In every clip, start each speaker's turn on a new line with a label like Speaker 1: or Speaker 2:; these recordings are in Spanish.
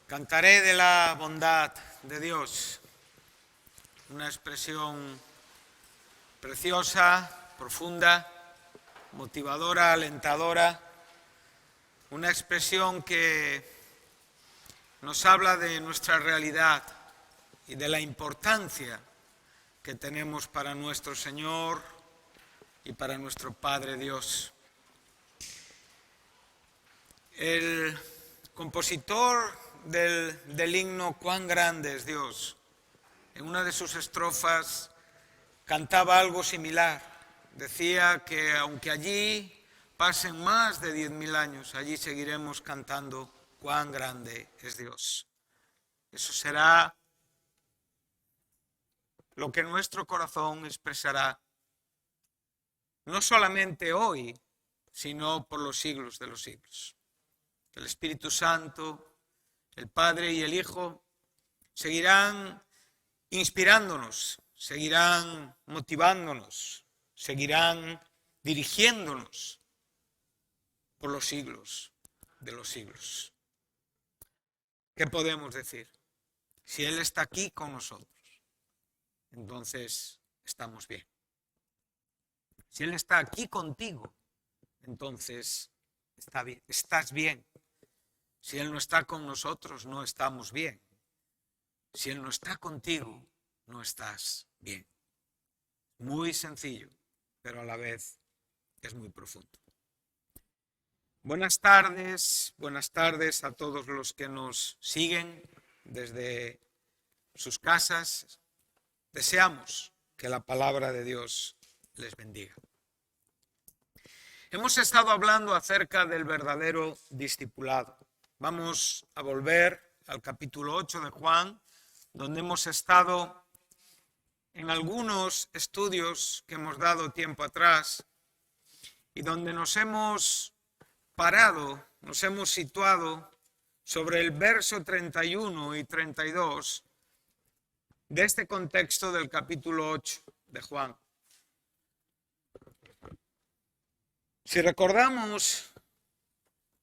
Speaker 1: Cantaré de la bondad de Dios, una expresión preciosa, profunda, motivadora, alentadora, una expresión que nos habla de nuestra realidad y de la importancia que tenemos para nuestro Señor y para nuestro Padre Dios. El compositor del himno Cuán grande es Dios, en una de sus estrofas cantaba algo similar. Decía que aunque allí pasen más de 10.000 años, allí seguiremos cantando cuán grande es Dios. Eso será lo que nuestro corazón expresará, no solamente hoy, sino por los siglos de los siglos. El Espíritu Santo, el Padre y el Hijo seguirán inspirándonos, seguirán motivándonos, seguirán dirigiéndonos por los siglos de los siglos. ¿Qué podemos decir? Si Él está aquí con nosotros, entonces estamos bien. Si Él está aquí contigo, entonces estás bien. Si Él no está con nosotros, no estamos bien. Si Él no está contigo, no estás bien. Muy sencillo, pero a la vez es muy profundo. Buenas tardes a todos los que nos siguen desde sus casas. Deseamos que la palabra de Dios les bendiga. Hemos estado hablando acerca del verdadero discipulado. Vamos a volver al capítulo 8 de Juan, donde hemos estado en algunos estudios que hemos dado tiempo atrás y donde nos hemos parado, nos hemos situado sobre el verso 31 y 32 de este contexto del capítulo 8 de Juan. Si recordamos,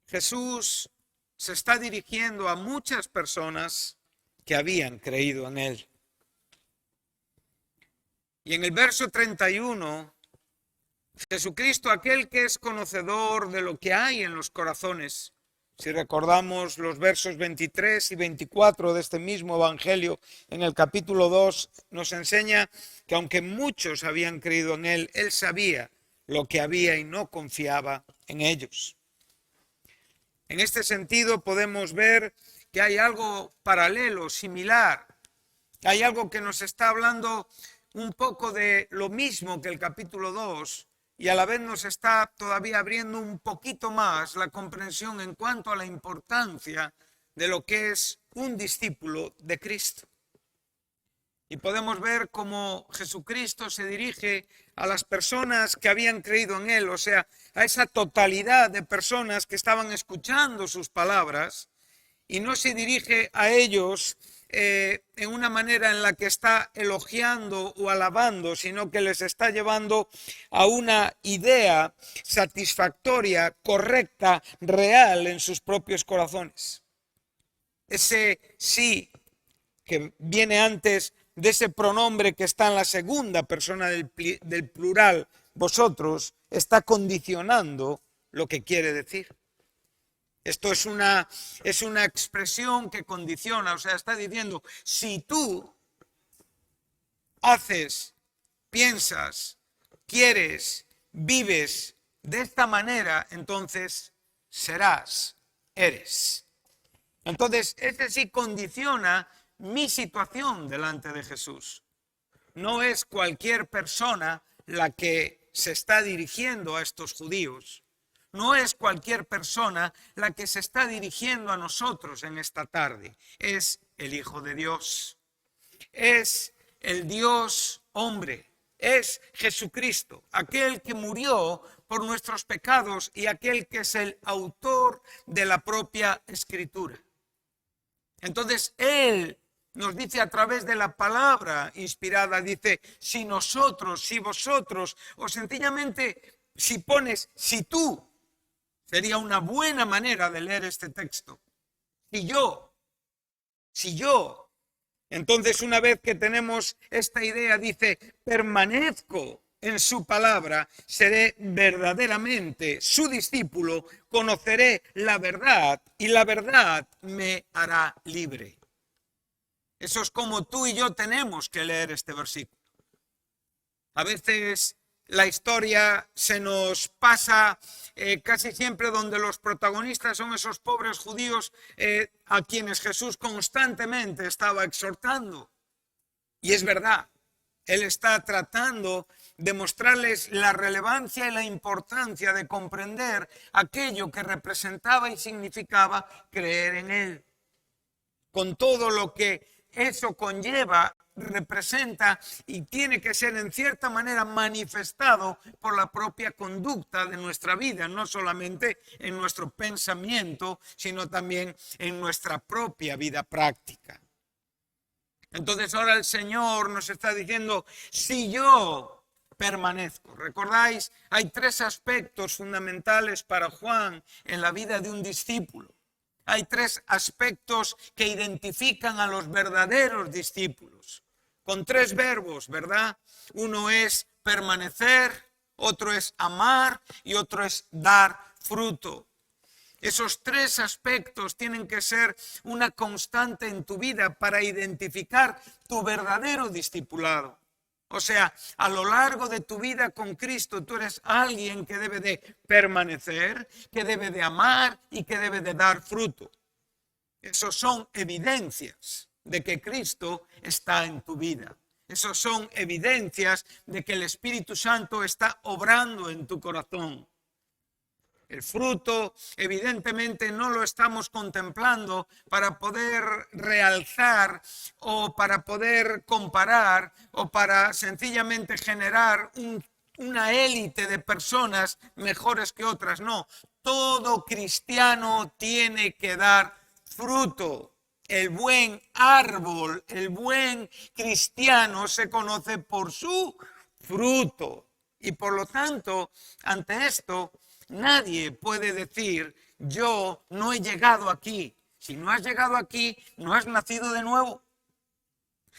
Speaker 1: Jesús se está dirigiendo a muchas personas que habían creído en Él. Y en el verso 31, Jesucristo, aquel que es conocedor de lo que hay en los corazones, si recordamos los versos 23 y 24 de este mismo Evangelio, en el capítulo 2, nos enseña que aunque muchos habían creído en Él, Él sabía lo que había y no confiaba en ellos. En este sentido podemos ver que hay algo paralelo, similar. Hay algo que nos está hablando un poco de lo mismo que el capítulo 2 y a la vez nos está todavía abriendo un poquito más la comprensión en cuanto a la importancia de lo que es un discípulo de Cristo. Y podemos ver cómo Jesucristo se dirige a las personas que habían creído en Él, o sea, a esa totalidad de personas que estaban escuchando sus palabras, y no se dirige a ellos en una manera en la que está elogiando o alabando, sino que les está llevando a una idea satisfactoria, correcta, real en sus propios corazones. Ese sí que viene antes de ese pronombre que está en la segunda persona del plural, vosotros, está condicionando lo que quiere decir. Esto es una expresión que condiciona, o sea, está diciendo, si tú haces, piensas, quieres, vives de esta manera, entonces eres. Entonces, este sí condiciona mi situación delante de Jesús. No es cualquier persona la que se está dirigiendo a estos judíos. No es cualquier persona la que se está dirigiendo a nosotros en esta tarde. Es el Hijo de Dios. Es el Dios hombre. Es Jesucristo, aquel que murió por nuestros pecados y aquel que es el autor de la propia Escritura. Entonces, Él nos dice a través de la palabra inspirada, dice, si nosotros, si vosotros, o sencillamente si pones, si tú, sería una buena manera de leer este texto. Si yo, Si yo, entonces una vez que tenemos esta idea, dice, permanezco en su palabra, seré verdaderamente su discípulo, conoceré la verdad y la verdad me hará libre. Eso es como tú y yo tenemos que leer este versículo. A veces la historia se nos pasa casi siempre donde los protagonistas son esos pobres judíos a quienes Jesús constantemente estaba exhortando. Y es verdad, Él está tratando de mostrarles la relevancia y la importancia de comprender aquello que representaba y significaba creer en Él. Con todo lo que eso conlleva, representa y tiene que ser en cierta manera manifestado por la propia conducta de nuestra vida, no solamente en nuestro pensamiento, sino también en nuestra propia vida práctica. Entonces ahora el Señor nos está diciendo, si yo permanezco. ¿Recordáis? Hay tres aspectos fundamentales para Juan en la vida de un discípulo. Hay tres aspectos que identifican a los verdaderos discípulos, con tres verbos, ¿verdad? Uno es permanecer, otro es amar y otro es dar fruto. Esos tres aspectos tienen que ser una constante en tu vida para identificar tu verdadero discipulado. O sea, a lo largo de tu vida con Cristo, tú eres alguien que debe de permanecer, que debe de amar y que debe de dar fruto. Esos son evidencias de que Cristo está en tu vida. Esos son evidencias de que el Espíritu Santo está obrando en tu corazón. El fruto, evidentemente, no lo estamos contemplando para poder realzar o para poder comparar o para sencillamente generar una élite de personas mejores que otras. No, todo cristiano tiene que dar fruto. El buen árbol, el buen cristiano se conoce por su fruto. Y por lo tanto, ante esto, nadie puede decir, yo no he llegado aquí. Si no has llegado aquí, no has nacido de nuevo.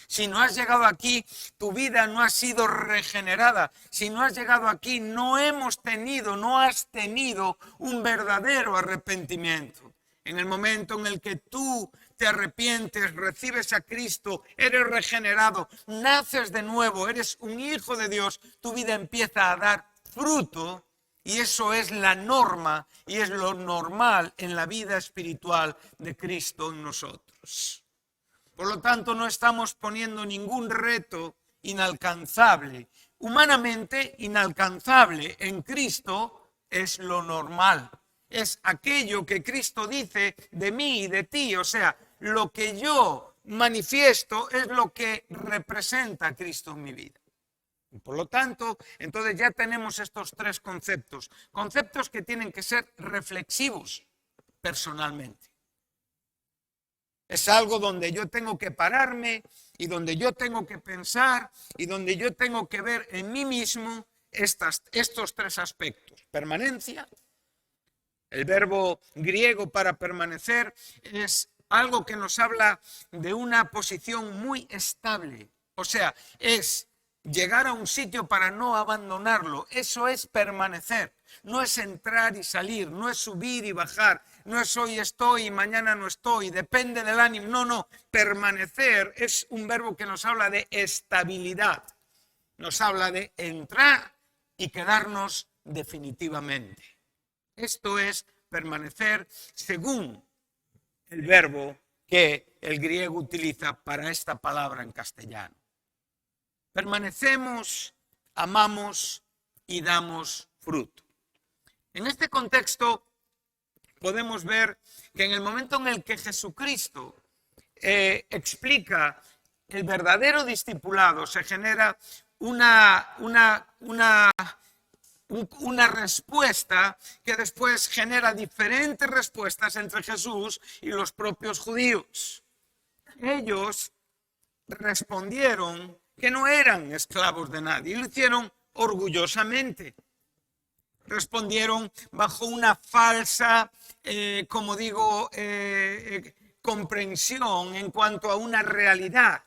Speaker 1: Si no has llegado aquí, tu vida no ha sido regenerada. Si no has llegado aquí, no has tenido un verdadero arrepentimiento. En el momento en el que tú te arrepientes, recibes a Cristo, eres regenerado, naces de nuevo, eres un hijo de Dios, tu vida empieza a dar fruto. Y eso es la norma y es lo normal en la vida espiritual de Cristo en nosotros. Por lo tanto, no estamos poniendo ningún reto inalcanzable. Humanamente inalcanzable en Cristo es lo normal. Es aquello que Cristo dice de mí y de ti. O sea, lo que yo manifiesto es lo que representa a Cristo en mi vida. Y por lo tanto, entonces ya tenemos estos tres conceptos. Conceptos que tienen que ser reflexivos personalmente. Es algo donde yo tengo que pararme y donde yo tengo que pensar y donde yo tengo que ver en mí mismo estos tres aspectos. Permanencia. El verbo griego para permanecer es algo que nos habla de una posición muy estable. O sea, es llegar a un sitio para no abandonarlo. Eso es permanecer. No es entrar y salir, no es subir y bajar, no es hoy estoy y mañana no estoy, depende del ánimo. No. Permanecer es un verbo que nos habla de estabilidad. Nos habla de entrar y quedarnos definitivamente. Esto es permanecer según el verbo que el griego utiliza para esta palabra en castellano. Permanecemos, amamos y damos fruto. En este contexto podemos ver que en el momento en el que Jesucristo explica el verdadero discipulado, se genera una respuesta que después genera diferentes respuestas entre Jesús y los propios judíos. Ellos respondieron que no eran esclavos de nadie, y lo hicieron orgullosamente. Respondieron bajo una falsa, comprensión en cuanto a una realidad.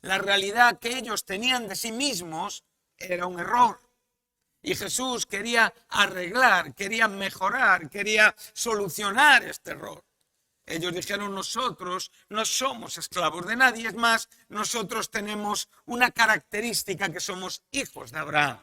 Speaker 1: La realidad que ellos tenían de sí mismos era un error. Y Jesús quería arreglar, quería mejorar, quería solucionar este error. Ellos dijeron, nosotros no somos esclavos de nadie, es más, nosotros tenemos una característica que somos hijos de Abraham.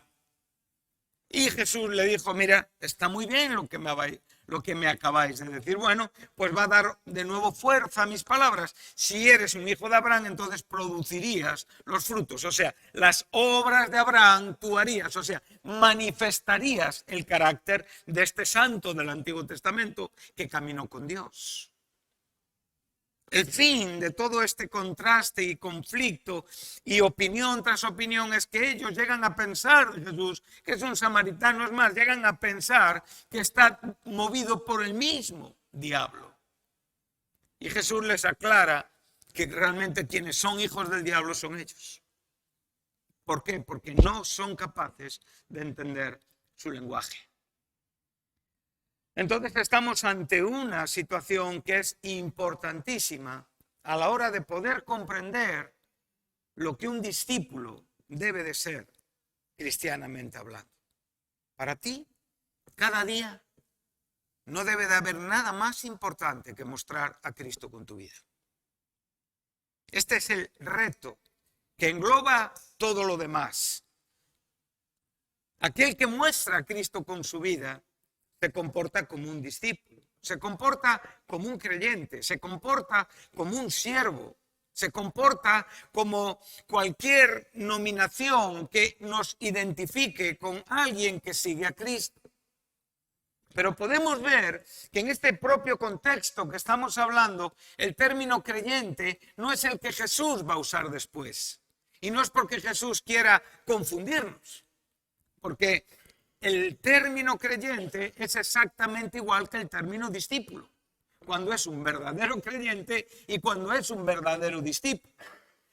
Speaker 1: Y Jesús le dijo, mira, está muy bien lo que me acabáis de decir. Bueno, pues va a dar de nuevo fuerza a mis palabras. Si eres un hijo de Abraham, entonces producirías los frutos. O sea, las obras de Abraham tú harías. O sea, manifestarías el carácter de este santo del Antiguo Testamento que caminó con Dios. El fin de todo este contraste y conflicto y opinión tras opinión es que ellos llegan a pensar de Jesús que es un samaritano, es más, llegan a pensar que está movido por el mismo diablo. Y Jesús les aclara que realmente quienes son hijos del diablo son ellos. ¿Por qué? Porque no son capaces de entender su lenguaje. Entonces estamos ante una situación que es importantísima a la hora de poder comprender lo que un discípulo debe de ser cristianamente hablando. Para ti, cada día no debe de haber nada más importante que mostrar a Cristo con tu vida. Este es el reto que engloba todo lo demás. Aquel que muestra a Cristo con su vida se comporta como un discípulo, se comporta como un creyente, se comporta como un siervo, se comporta como cualquier nominación que nos identifique con alguien que sigue a Cristo. Pero podemos ver que en este propio contexto que estamos hablando, el término creyente no es el que Jesús va a usar después. Y no es porque Jesús quiera confundirnos, porque el término creyente es exactamente igual que el término discípulo, cuando es un verdadero creyente y cuando es un verdadero discípulo.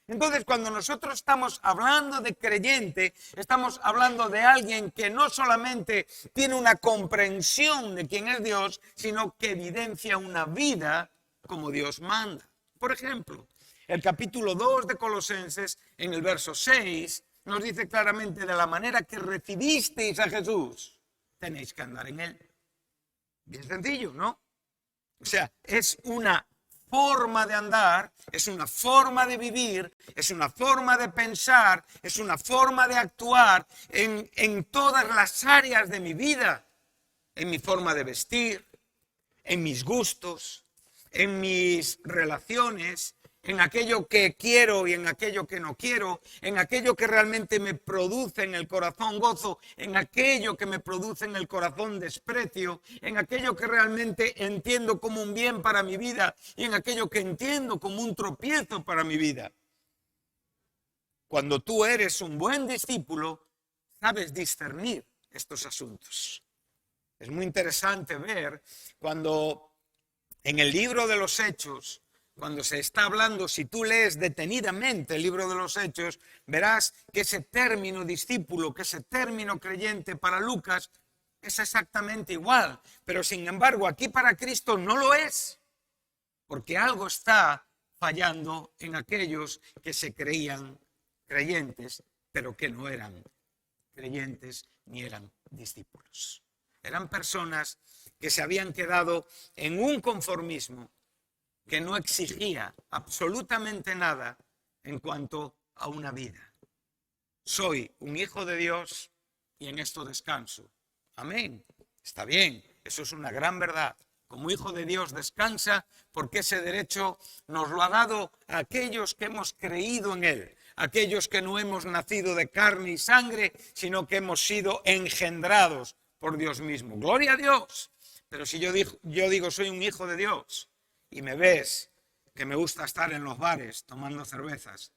Speaker 1: Entonces, cuando nosotros estamos hablando de creyente, estamos hablando de alguien que no solamente tiene una comprensión de quién es Dios, sino que evidencia una vida como Dios manda. Por ejemplo, el capítulo 2 de Colosenses, en el verso 6, nos dice claramente, de la manera que recibisteis a Jesús, tenéis que andar en él. Bien sencillo, ¿no? O sea, es una forma de andar, es una forma de vivir, es una forma de pensar, es una forma de actuar en todas las áreas de mi vida, en mi forma de vestir, en mis gustos, en mis relaciones, en aquello que quiero y en aquello que no quiero, en aquello que realmente me produce en el corazón gozo, en aquello que me produce en el corazón desprecio, en aquello que realmente entiendo como un bien para mi vida y en aquello que entiendo como un tropiezo para mi vida. Cuando tú eres un buen discípulo, sabes discernir estos asuntos. Es muy interesante ver cuando en el libro de los Hechos, cuando se está hablando, si tú lees detenidamente el libro de los Hechos, verás que ese término discípulo, que ese término creyente para Lucas es exactamente igual. Pero sin embargo, aquí para Cristo no lo es, porque algo está fallando en aquellos que se creían creyentes, pero que no eran creyentes ni eran discípulos. Eran personas que se habían quedado en un conformismo que no exigía absolutamente nada en cuanto a una vida. Soy un hijo de Dios y en esto descanso. Amén. Está bien, eso es una gran verdad. Como hijo de Dios descansa porque ese derecho nos lo ha dado a aquellos que hemos creído en Él, aquellos que no hemos nacido de carne y sangre, sino que hemos sido engendrados por Dios mismo. Gloria a Dios. Pero si yo digo soy un hijo de Dios, y me ves que me gusta estar en los bares tomando cervezas,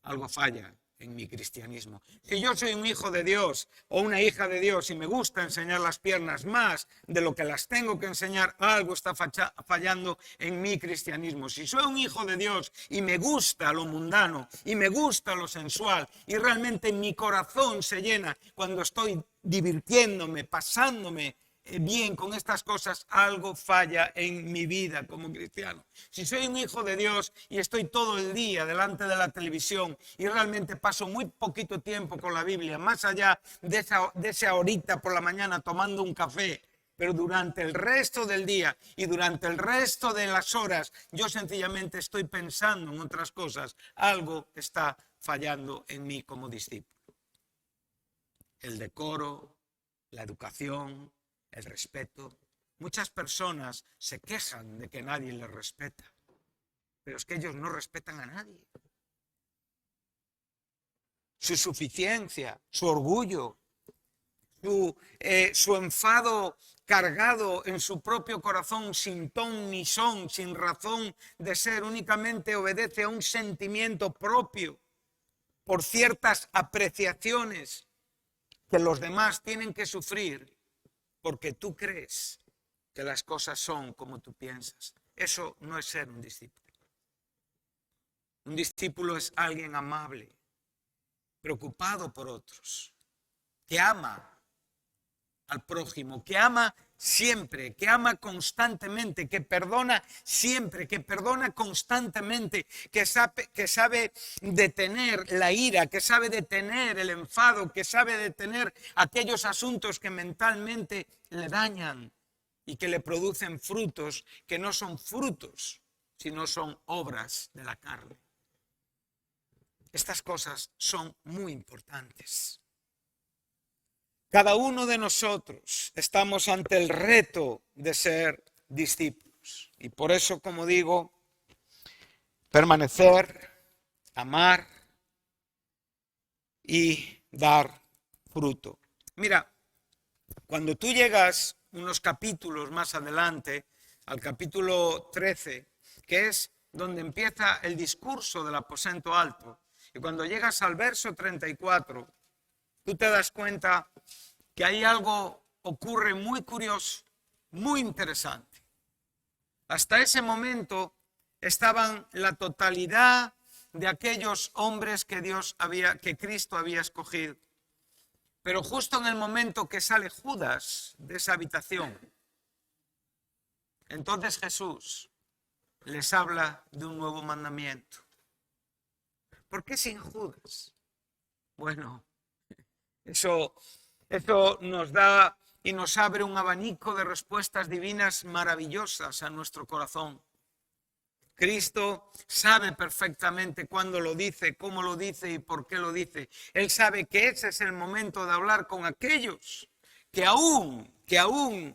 Speaker 1: algo falla en mi cristianismo. Si yo soy un hijo de Dios o una hija de Dios y me gusta enseñar las piernas más de lo que las tengo que enseñar, algo está fallando en mi cristianismo. Si soy un hijo de Dios y me gusta lo mundano y me gusta lo sensual y realmente mi corazón se llena cuando estoy divirtiéndome, pasándome bien con estas cosas, algo falla en mi vida como cristiano. Si soy un hijo de Dios y estoy todo el día delante de la televisión y realmente paso muy poquito tiempo con la Biblia, más allá de esa horita por la mañana tomando un café, pero durante el resto del día y durante el resto de las horas yo sencillamente estoy pensando en otras cosas, algo está fallando en mí como discípulo. El decoro, la educación, el respeto. Muchas personas se quejan de que nadie les respeta, pero es que ellos no respetan a nadie. Su suficiencia, su orgullo, su enfado cargado en su propio corazón, sin ton ni son, sin razón de ser, únicamente obedece a un sentimiento propio por ciertas apreciaciones que los demás tienen que sufrir porque tú crees que las cosas son como tú piensas. Eso no es ser un discípulo. Un discípulo es alguien amable, preocupado por otros, que ama al prójimo, que ama siempre, que ama constantemente, que perdona siempre, que perdona constantemente, que sabe detener la ira, que sabe detener el enfado, que sabe detener aquellos asuntos que mentalmente le dañan y que le producen frutos que no son frutos, sino son obras de la carne. Estas cosas son muy importantes. Cada uno de nosotros estamos ante el reto de ser discípulos. Y por eso, como digo, permanecer, amar y dar fruto. Mira, cuando tú llegas unos capítulos más adelante, al capítulo 13, que es donde empieza el discurso del aposento alto, y cuando llegas al verso 34, tú te das cuenta que ahí algo ocurre muy curioso, muy interesante. Hasta ese momento estaban la totalidad de aquellos hombres que Cristo había escogido. Pero justo en el momento que sale Judas de esa habitación, entonces Jesús les habla de un nuevo mandamiento. ¿Por qué sin Judas? Bueno, eso nos da y nos abre un abanico de respuestas divinas maravillosas a nuestro corazón. Cristo sabe perfectamente cuándo lo dice, cómo lo dice y por qué lo dice. Él sabe que ese es el momento de hablar con aquellos que aún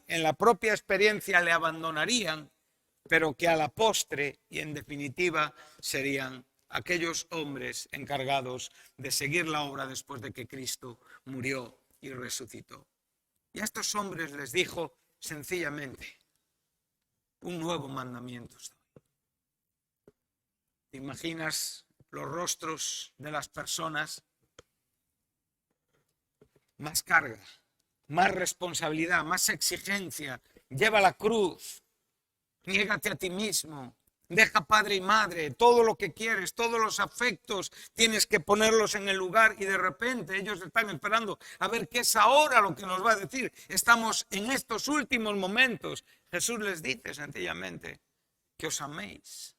Speaker 1: en la propia experiencia le abandonarían, pero que a la postre y en definitiva serían aquellos hombres encargados de seguir la obra después de que Cristo murió y resucitó. Y a estos hombres les dijo sencillamente, un nuevo mandamiento os doy. ¿Te imaginas los rostros de las personas? Más carga, más responsabilidad, más exigencia. Lleva la cruz, niégate a ti mismo, deja padre y madre, todo lo que quieres, todos los afectos, tienes que ponerlos en el lugar y de repente ellos están esperando a ver qué es ahora lo que nos va a decir. Estamos en estos últimos momentos. Jesús les dice sencillamente que os améis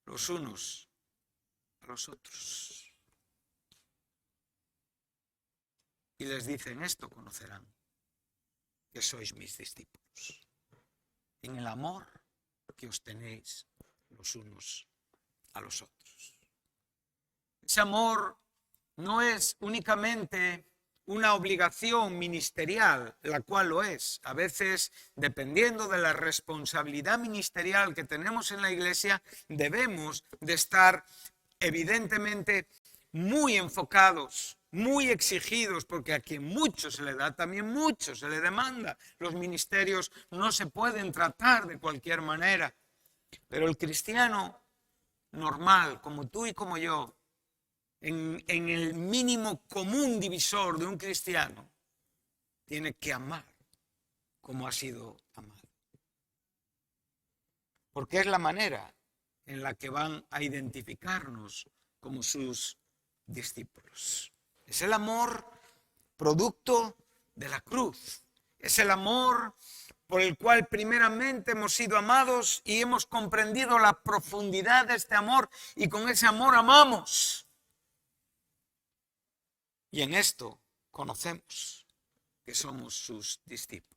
Speaker 1: los unos a los otros. Y les dice, en esto conocerán que sois mis discípulos, en el amor que os tenéis los unos a los otros. Ese amor no es únicamente una obligación ministerial, la cual lo es. A veces, dependiendo de la responsabilidad ministerial que tenemos en la Iglesia, debemos de estar evidentemente muy enfocados, muy exigidos, porque a quien mucho se le da, también mucho se le demanda. Los ministerios no se pueden tratar de cualquier manera, pero el cristiano normal, como tú y como yo, en el mínimo común divisor de un cristiano, tiene que amar como ha sido amado. Porque es la manera en la que van a identificarnos como sus discípulos. Es el amor producto de la cruz. Es el amor por el cual primeramente hemos sido amados y hemos comprendido la profundidad de este amor y con ese amor amamos. Y en esto conocemos que somos sus discípulos.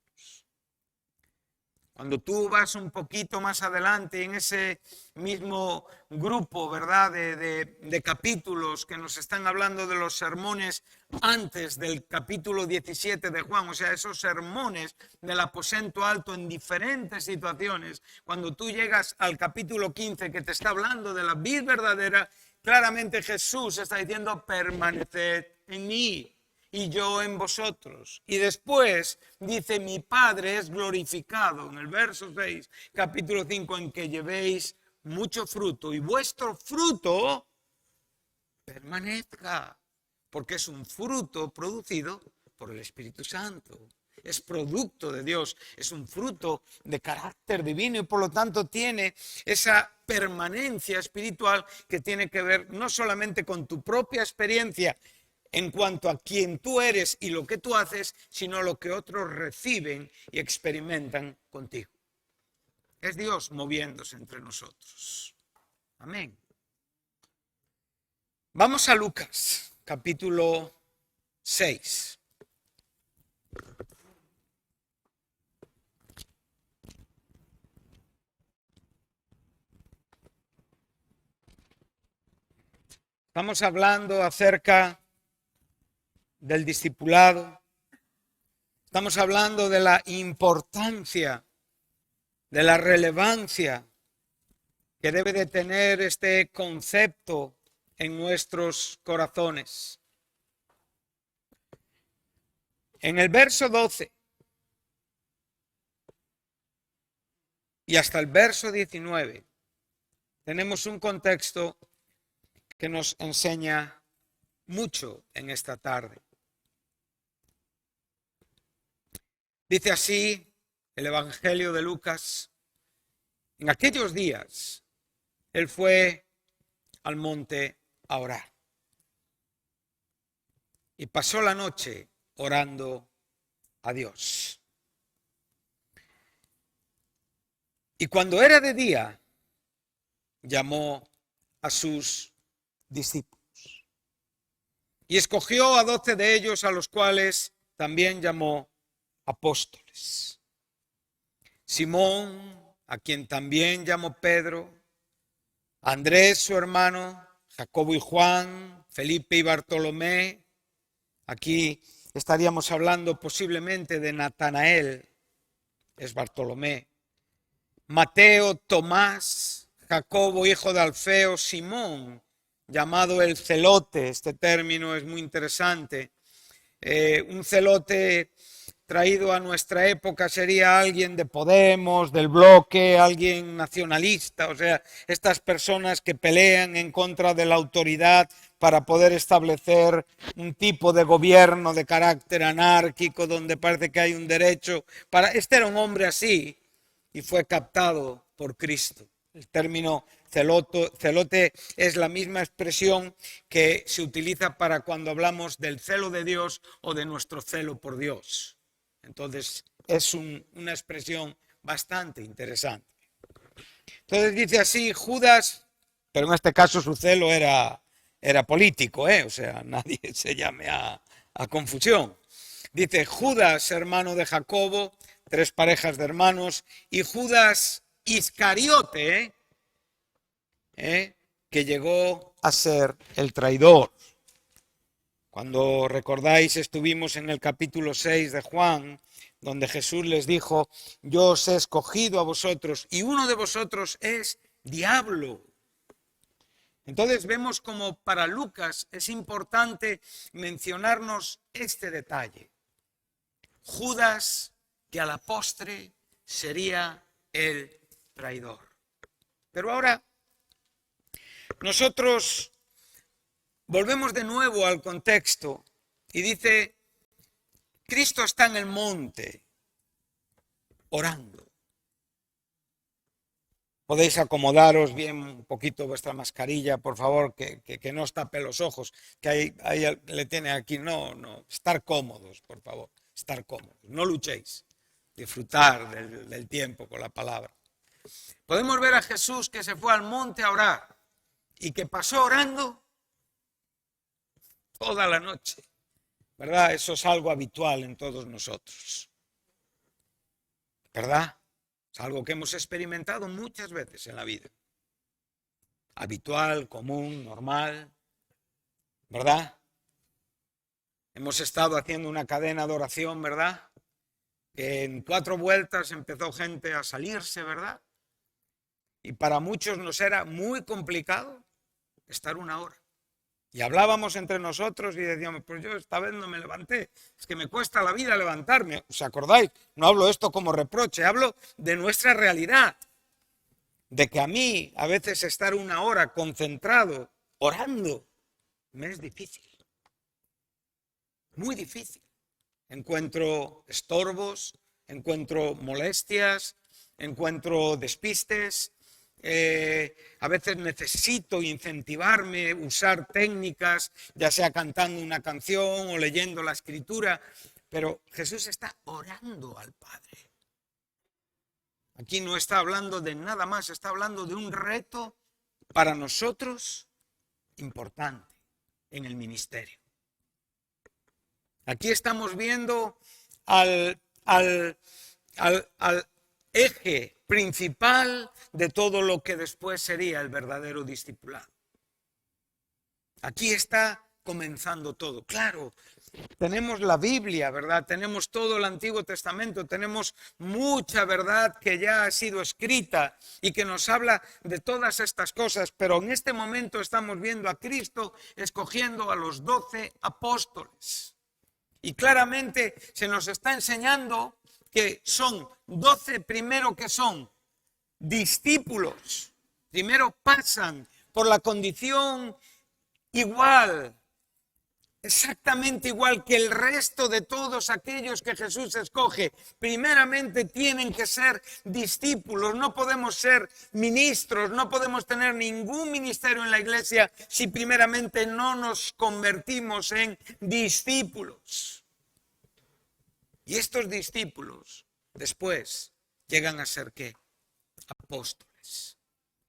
Speaker 1: Cuando tú vas un poquito más adelante en ese mismo grupo, ¿verdad?, de capítulos que nos están hablando de los sermones antes del capítulo 17 de Juan, o sea, esos sermones del aposento alto en diferentes situaciones, cuando tú llegas al capítulo 15 que te está hablando de la vid verdadera, claramente Jesús está diciendo: permaneced en mí y yo en vosotros. Y después dice: mi Padre es glorificado, en el verso 6, capítulo 5, en que llevéis mucho fruto y vuestro fruto permanezca, porque es un fruto producido por el Espíritu Santo. Es producto de Dios, es un fruto de carácter divino y por lo tanto tiene esa permanencia espiritual que tiene que ver no solamente con tu propia experiencia en cuanto a quién tú eres y lo que tú haces, sino lo que otros reciben y experimentan contigo. Es Dios moviéndose entre nosotros. Amén. Vamos a Lucas, capítulo 6. Estamos hablando acerca del discipulado. Estamos hablando de la importancia, de la relevancia que debe de tener este concepto en nuestros corazones. En el verso 12 y hasta el verso 19 tenemos un contexto que nos enseña mucho en esta tarde. Dice así el Evangelio de Lucas: en aquellos días él fue al monte a orar y pasó la noche orando a Dios. Y cuando era de día, llamó a sus discípulos y escogió a 12 de ellos, a los cuales también llamó apóstoles: Simón, a quien también llamó Pedro, Andrés su hermano, Jacobo y Juan, Felipe y Bartolomé. Aquí estaríamos hablando posiblemente de Natanael, es Bartolomé. Mateo, Tomás, Jacobo, hijo de Alfeo, Simón, llamado el celote. Este término es muy interesante. Un celote traído a nuestra época sería alguien de Podemos, del bloque, alguien nacionalista, o sea, estas personas que pelean en contra de la autoridad para poder establecer un tipo de gobierno de carácter anárquico donde parece que hay un derecho para... Este era un hombre así y fue captado por Cristo. El término celote es la misma expresión que se utiliza para cuando hablamos del celo de Dios o de nuestro celo por Dios. Entonces es una expresión bastante interesante. Entonces dice así: Judas, pero en este caso su celo era político, o sea, nadie se llame a confusión. Dice: Judas, hermano de Jacobo, 3 parejas de hermanos, y Judas Iscariote, que llegó a ser el traidor. Cuando recordáis, estuvimos en el capítulo 6 de Juan, donde Jesús les dijo: yo os he escogido a vosotros y uno de vosotros es diablo. Entonces vemos como para Lucas es importante mencionarnos este detalle. Judas, que a la postre sería el traidor. Pero ahora nosotros volvemos de nuevo al contexto y dice: Cristo está en el monte orando. Podéis acomodaros bien un poquito vuestra mascarilla, por favor, que no os tape los ojos, que ahí le tiene aquí, no, estar cómodos, por favor. estar cómodos. No luchéis, disfrutar del tiempo con la palabra. Podemos ver a Jesús que se fue al monte a orar y que pasó orando toda la noche, ¿verdad? Eso es algo habitual en todos nosotros, ¿verdad? Es algo que hemos experimentado muchas veces en la vida. Habitual, común, normal, ¿verdad? Hemos estado haciendo una cadena de oración, ¿verdad? Que en 4 vueltas empezó gente a salirse, ¿verdad? Y para muchos nos era muy complicado estar 1 hora. Y hablábamos entre nosotros y decíamos, pues yo esta vez no me levanté, es que me cuesta la vida levantarme. ¿Os acordáis? No hablo esto como reproche, hablo de nuestra realidad. De que a mí a veces estar 1 hora concentrado, orando, me es difícil. Muy difícil. Encuentro estorbos, encuentro molestias, encuentro despistes. A veces necesito incentivarme, usar técnicas, ya sea cantando una canción o leyendo la escritura, pero Jesús está orando al Padre. Aquí no está hablando de nada más, está hablando de un reto para nosotros importante en el ministerio. Aquí estamos viendo al eje principal de todo lo que después sería el verdadero discipulado. Aquí está comenzando todo. Claro, tenemos la Biblia, ¿verdad? Tenemos todo el Antiguo Testamento, tenemos mucha verdad que ya ha sido escrita y que nos habla de todas estas cosas, pero en este momento estamos viendo a Cristo escogiendo a los 12 apóstoles. Y claramente se nos está enseñando que son 12 primero que son discípulos. Primero pasan por la condición igual, exactamente igual que el resto de todos aquellos que Jesús escoge. Primeramente tienen que ser discípulos, no podemos ser ministros, no podemos tener ningún ministerio en la iglesia si primeramente no nos convertimos en discípulos. Y estos discípulos después llegan a ser ¿qué? Apóstoles.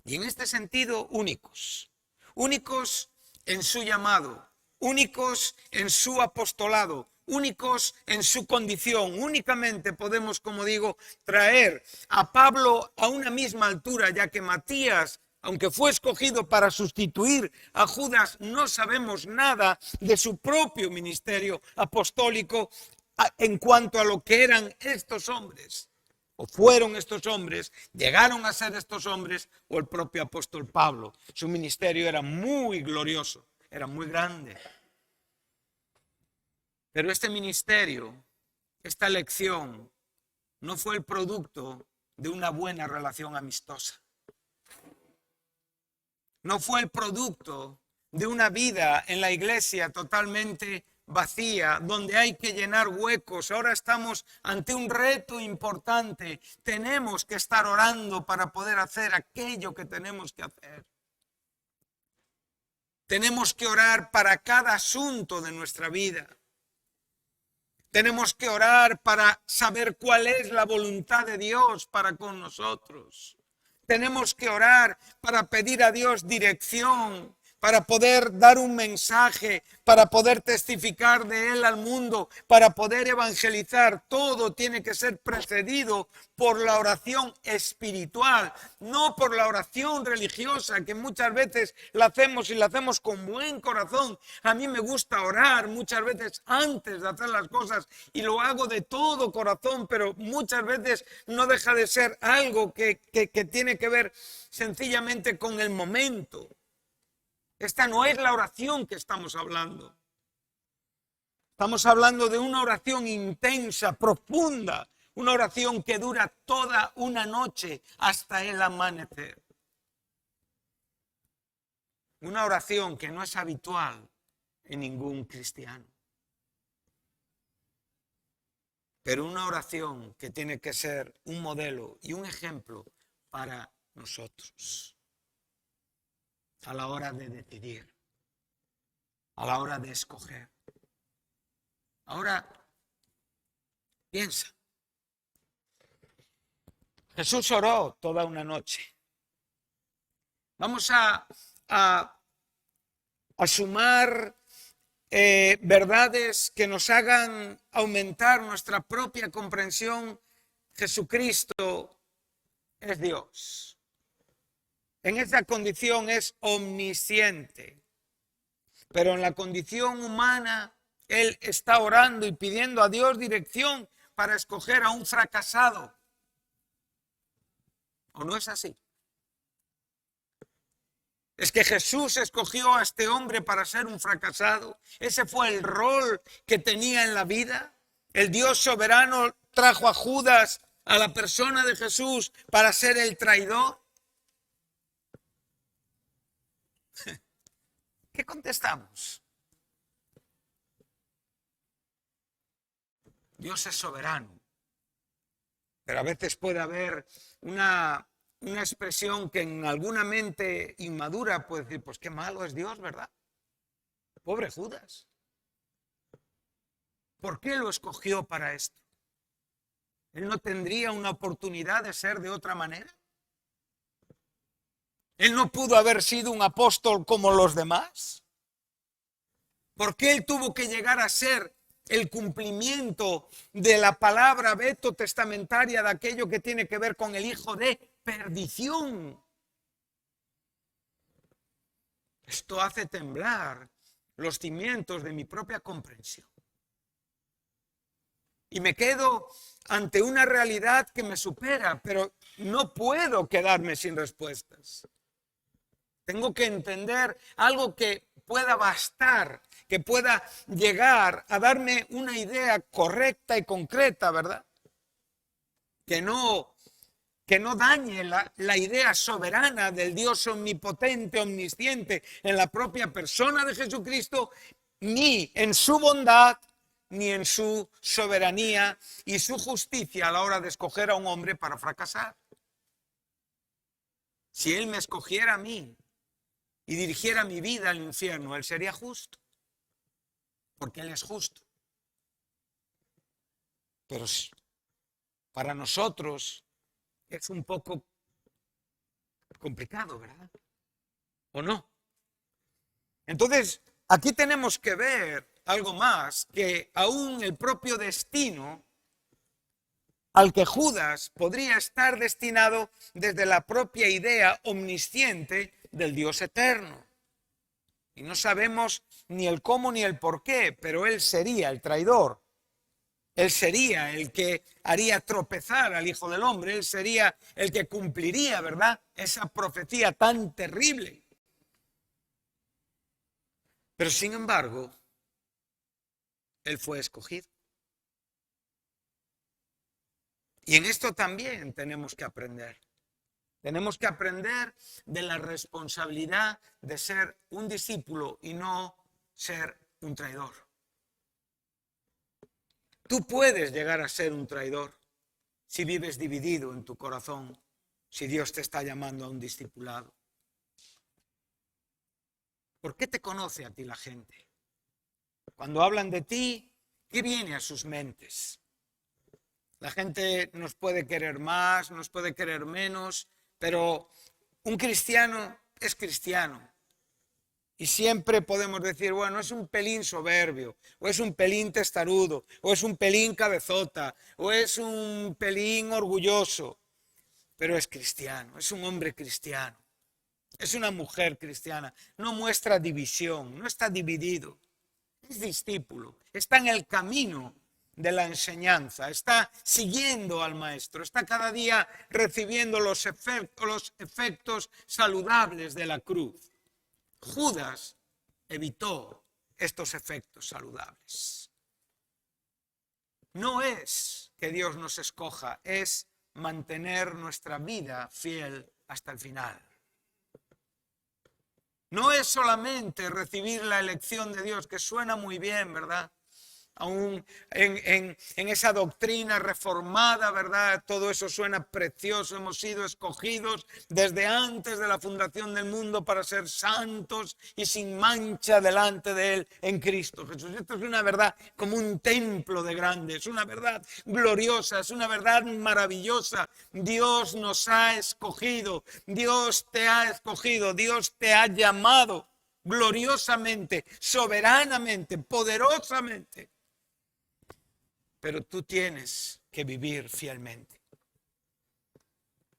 Speaker 1: Y en este sentido únicos. Únicos en su llamado, únicos en su apostolado, únicos en su condición. Únicamente podemos, como digo, traer a Pablo a una misma altura, ya que Matías, aunque fue escogido para sustituir a Judas, no sabemos nada de su propio ministerio apostólico en cuanto a lo que eran estos hombres. O fueron estos hombres, llegaron a ser estos hombres, o el propio apóstol Pablo. Su ministerio era muy glorioso, era muy grande. Pero este ministerio, esta elección, no fue el producto de una buena relación amistosa. No fue el producto de una vida en la iglesia totalmente vacía, donde hay que llenar huecos. Ahora estamos ante un reto importante. Tenemos que estar orando para poder hacer aquello que tenemos que hacer. Tenemos que orar para cada asunto de nuestra vida. Tenemos que orar para saber cuál es la voluntad de Dios para con nosotros. Tenemos que orar para pedir a Dios dirección, para poder dar un mensaje, para poder testificar de Él al mundo, para poder evangelizar. Todo tiene que ser precedido por la oración espiritual, no por la oración religiosa, que muchas veces la hacemos y la hacemos con buen corazón. A mí me gusta orar muchas veces antes de hacer las cosas y lo hago de todo corazón, pero muchas veces no deja de ser algo que tiene que ver sencillamente con el momento. Esta no es la oración que estamos hablando. Estamos hablando de una oración intensa, profunda, una oración que dura toda una noche hasta el amanecer. Una oración que no es habitual en ningún cristiano. Pero una oración que tiene que ser un modelo y un ejemplo para nosotros. A la hora de decidir, a la hora de escoger. Ahora, Piensa. Jesús oró toda una noche. Vamos a sumar verdades que nos hagan aumentar nuestra propia comprensión. Jesucristo es Dios. En esa condición es omnisciente. Pero en la condición humana, Él está orando y pidiendo a Dios dirección para escoger a un fracasado. ¿O no es así? Es que Jesús escogió a este hombre para ser un fracasado. Ese fue el rol que tenía en la vida. El Dios soberano trajo a Judas, a la persona de Jesús, para ser el traidor. ¿Qué contestamos? Dios es soberano. Pero a veces puede haber una expresión que en alguna mente inmadura puede decir, pues qué malo es Dios, ¿verdad? Pobre Judas. ¿Por qué lo escogió para esto? ¿Él no tendría una oportunidad de ser de otra manera? ¿Él no pudo haber sido un apóstol como los demás? ¿Por qué él tuvo que llegar a ser el cumplimiento de la palabra veto-testamentaria de aquello que tiene que ver con el hijo de perdición? Esto hace temblar los cimientos de mi propia comprensión. Y me quedo ante una realidad que me supera, pero no puedo quedarme sin respuestas. Tengo que entender algo que pueda bastar, que pueda llegar a darme una idea correcta y concreta, ¿verdad? Que no dañe la idea soberana del Dios omnipotente, omnisciente, en la propia persona de Jesucristo, ni en su bondad, ni en su soberanía y su justicia a la hora de escoger a un hombre para fracasar. Si Él me escogiera a mí y dirigiera mi vida al infierno, Él sería justo, porque Él es justo. Pero para nosotros es un poco complicado, ¿verdad? ¿O no? Entonces, aquí tenemos que ver algo más, que aún el propio destino al que Judas podría estar destinado desde la propia idea omnisciente del Dios eterno. Y no sabemos ni el cómo ni el por qué, pero él sería el traidor. Él sería el que haría tropezar al Hijo del Hombre. Él sería el que cumpliría, ¿verdad?, esa profecía tan terrible. Pero sin embargo, él fue escogido. Y en esto también tenemos que aprender. Tenemos que aprender de la responsabilidad de ser un discípulo y no ser un traidor. Tú puedes llegar a ser un traidor si vives dividido en tu corazón, si Dios te está llamando a un discipulado. ¿Por qué te conoce a ti la gente? Cuando hablan de ti, ¿qué viene a sus mentes? La gente nos puede querer más, nos puede querer menos, pero un cristiano es cristiano. Y siempre podemos decir, bueno, es un pelín soberbio, o es un pelín testarudo, o es un pelín cabezota, o es un pelín orgulloso, pero es cristiano, es un hombre cristiano, es una mujer cristiana, no muestra división, no está dividido, es discípulo, está en el camino de la enseñanza, está siguiendo al maestro, está cada día recibiendo los efectos saludables de la cruz. Judas evitó estos efectos saludables. No es que Dios nos escoja, es mantener nuestra vida fiel hasta el final. No es solamente recibir la elección de Dios, que suena muy bien, ¿verdad? aún en esa doctrina reformada, ¿verdad? Todo eso suena precioso. Hemos sido escogidos desde antes de la fundación del mundo para ser santos y sin mancha delante de Él en Cristo Jesús. Esto es una verdad como un templo de grande, es una verdad gloriosa, es una verdad maravillosa. Dios nos ha escogido, Dios te ha escogido, Dios te ha llamado gloriosamente, soberanamente, poderosamente. Pero tú tienes que vivir fielmente.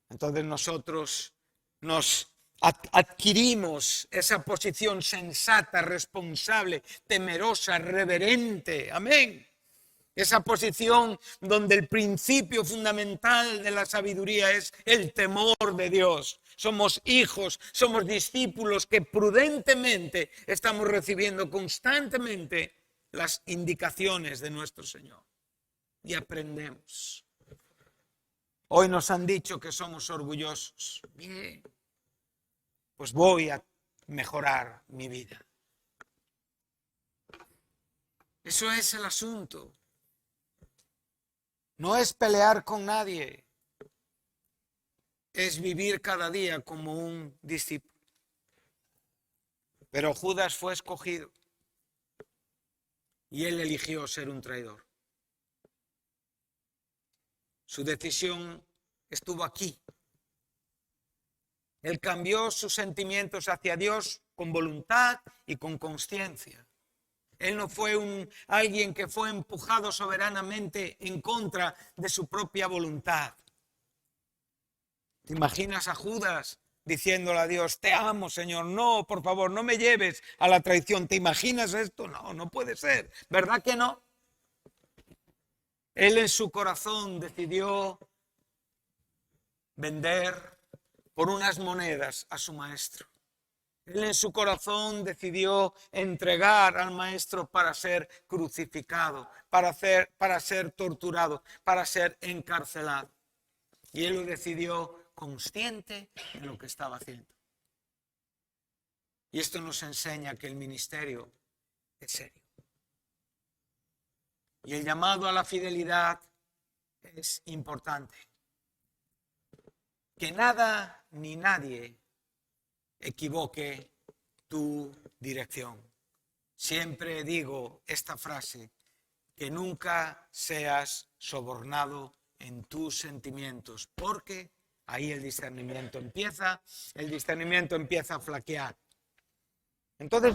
Speaker 1: Entonces nosotros nos adquirimos esa posición sensata, responsable, temerosa, reverente. Amén. Esa posición donde el principio fundamental de la sabiduría es el temor de Dios. Somos hijos, somos discípulos que prudentemente estamos recibiendo constantemente las indicaciones de nuestro Señor. Y aprendemos. Hoy nos han dicho que somos orgullosos. Bien, pues voy a mejorar mi vida. Eso es el asunto. No es pelear con nadie. Es vivir cada día como un discípulo. Pero Judas fue escogido. Y él eligió ser un traidor. Su decisión estuvo aquí. Él cambió sus sentimientos hacia Dios con voluntad y con consciencia. Él no fue alguien que fue empujado soberanamente en contra de su propia voluntad. ¿Te imaginas a Judas diciéndole a Dios, te amo, Señor, no, por favor, no me lleves a la traición? ¿Te imaginas esto? No, no puede ser. ¿Verdad que no? Él en su corazón decidió vender por unas monedas a su maestro. Él en su corazón decidió entregar al maestro para ser crucificado, para ser torturado, para ser encarcelado. Y él lo decidió consciente de lo que estaba haciendo. Y esto nos enseña que el ministerio es serio. Y el llamado a la fidelidad es importante. Que nada ni nadie equivoque tu dirección. Siempre digo esta frase, que nunca seas sobornado en tus sentimientos, porque ahí el discernimiento empieza a flaquear. Entonces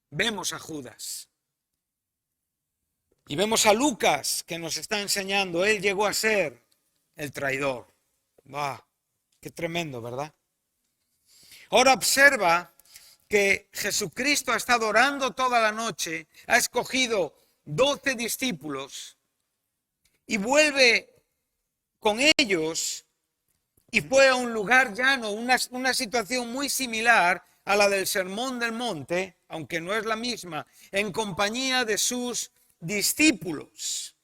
Speaker 1: vemos a Judas. Y vemos a Lucas que nos está enseñando, él llegó a ser el traidor. ¡Bah! Qué tremendo, ¿verdad? Ahora observa que Jesucristo ha estado orando toda la noche, ha escogido 12 discípulos y vuelve con ellos y fue a un lugar llano, una situación muy similar a la del Sermón del Monte, aunque no es la misma, en compañía de sus discípulos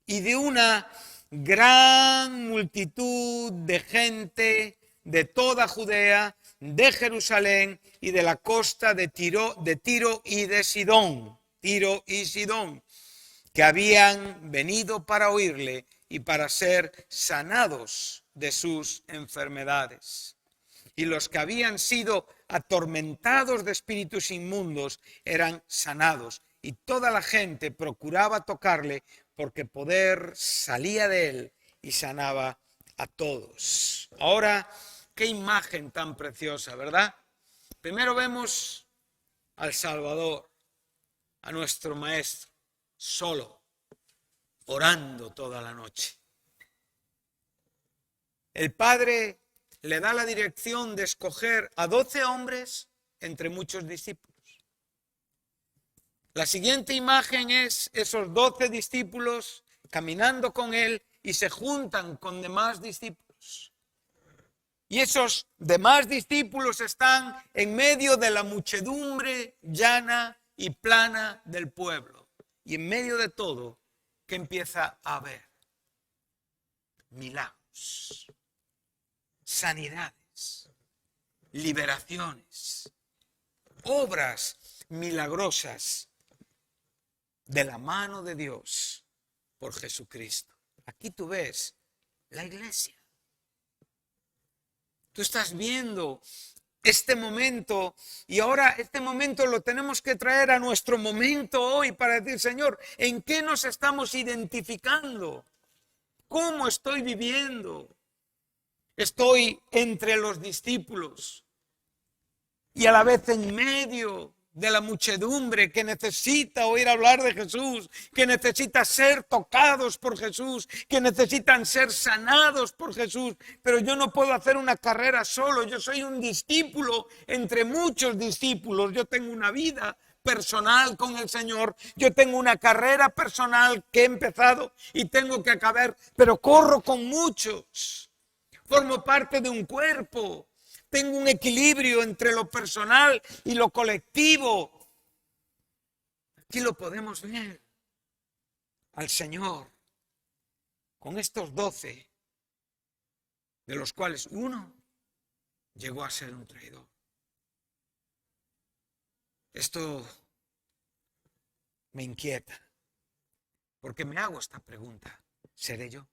Speaker 1: y de una gran multitud de gente de toda Judea, de Jerusalén y de la costa de Tiro y de Sidón, que habían venido para oírle y para ser sanados de sus enfermedades. Y los que habían sido atormentados de espíritus inmundos eran sanados. Y toda la gente procuraba tocarle porque poder salía de él y sanaba a todos. Ahora, qué imagen tan preciosa, ¿verdad? Primero vemos al Salvador, a nuestro Maestro, solo, orando toda la noche. El Padre le da la dirección de escoger a 12 hombres entre muchos discípulos. La siguiente imagen es esos 12 discípulos caminando con él y se juntan con demás discípulos. Y esos demás discípulos están en medio de la muchedumbre llana y plana del pueblo. Y en medio de todo, ¿qué empieza a haber? Milagros, sanidades, liberaciones, obras milagrosas de la mano de Dios por Jesucristo. Aquí tú ves la iglesia. Tú estás viendo este momento y ahora este momento lo tenemos que traer a nuestro momento hoy para decir, Señor, ¿en qué nos estamos identificando? ¿Cómo estoy viviendo? Estoy entre los discípulos y a la vez en medio de la muchedumbre que necesita oír hablar de Jesús, que necesita ser tocados por Jesús, que necesitan ser sanados por Jesús. Pero yo no puedo hacer una carrera solo, yo soy un discípulo entre muchos discípulos, yo tengo una vida personal con el Señor, yo tengo una carrera personal que he empezado y tengo que acabar, pero corro con muchos, formo parte de un cuerpo. Tengo un equilibrio entre lo personal y lo colectivo. Aquí lo podemos ver al Señor con estos 12, de los cuales uno llegó a ser un traidor. Esto me inquieta, porque me hago esta pregunta: ¿seré yo?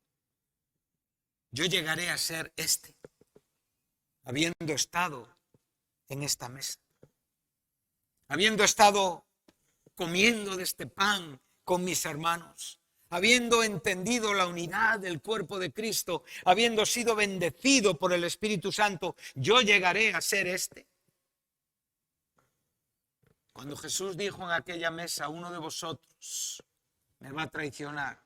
Speaker 1: ¿Yo llegaré a ser este? Habiendo estado en esta mesa, habiendo estado comiendo de este pan con mis hermanos, habiendo entendido la unidad del cuerpo de Cristo, habiendo sido bendecido por el Espíritu Santo, ¿yo llegaré a ser este? Cuando Jesús dijo en aquella mesa, uno de vosotros me va a traicionar,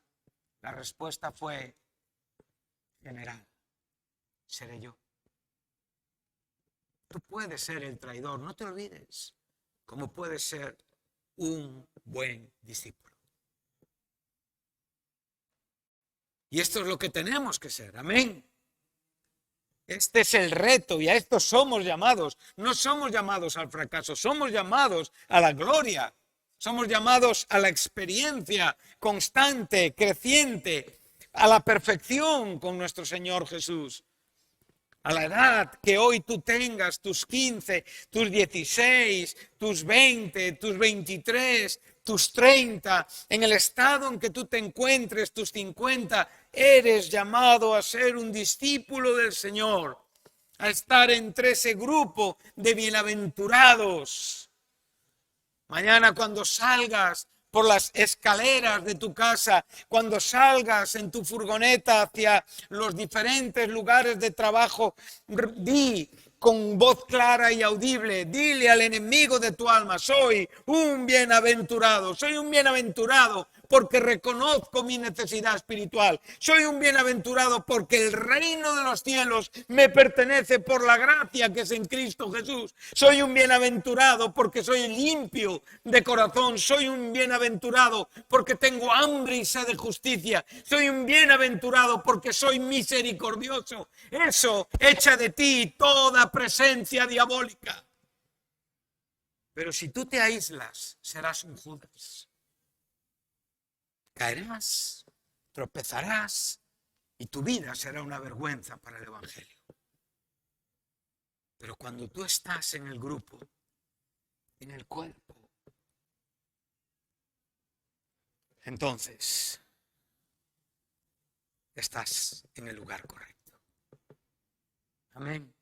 Speaker 1: la respuesta fue general: seré yo. Tú puedes ser el traidor, no te olvides, como puedes ser un buen discípulo. Y esto es lo que tenemos que ser, amén. Este es el reto y a esto somos llamados. No somos llamados al fracaso, somos llamados a la gloria. Somos llamados a la experiencia constante, creciente, a la perfección con nuestro Señor Jesús. A la edad que hoy tú tengas, tus 15, tus 16, tus 20, tus 23, tus 30, en el estado en que tú te encuentres, tus 50, eres llamado a ser un discípulo del Señor, a estar entre ese grupo de bienaventurados. Mañana cuando salgas por las escaleras de tu casa, cuando salgas en tu furgoneta hacia los diferentes lugares de trabajo, di con voz clara y audible, dile al enemigo de tu alma: soy un bienaventurado porque reconozco mi necesidad espiritual, soy un bienaventurado porque el reino de los cielos me pertenece por la gracia que es en Cristo Jesús, soy un bienaventurado porque soy limpio de corazón, soy un bienaventurado porque tengo hambre y sed de justicia, soy un bienaventurado porque soy misericordioso. Eso echa de ti toda presencia diabólica. Pero si tú te aíslas, serás un Judas. Caerás, tropezarás y tu vida será una vergüenza para el Evangelio. Pero cuando tú estás en el grupo, en el cuerpo, entonces estás en el lugar correcto. Amén.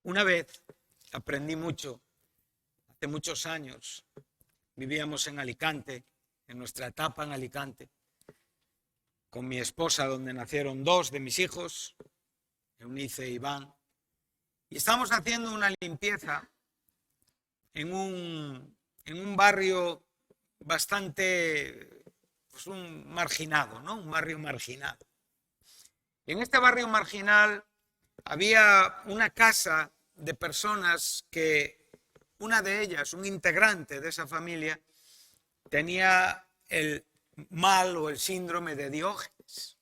Speaker 1: Una vez aprendí mucho, hace muchos años, vivíamos en Alicante, en nuestra etapa en Alicante, con mi esposa, donde nacieron 2 de mis hijos, Eunice e Iván, y estamos haciendo una limpieza en un barrio bastante, pues un marginado, ¿no? Un barrio marginado. Y en este barrio marginal había una casa de personas que una de ellas, un integrante de esa familia, tenía el mal o el síndrome de Diógenes.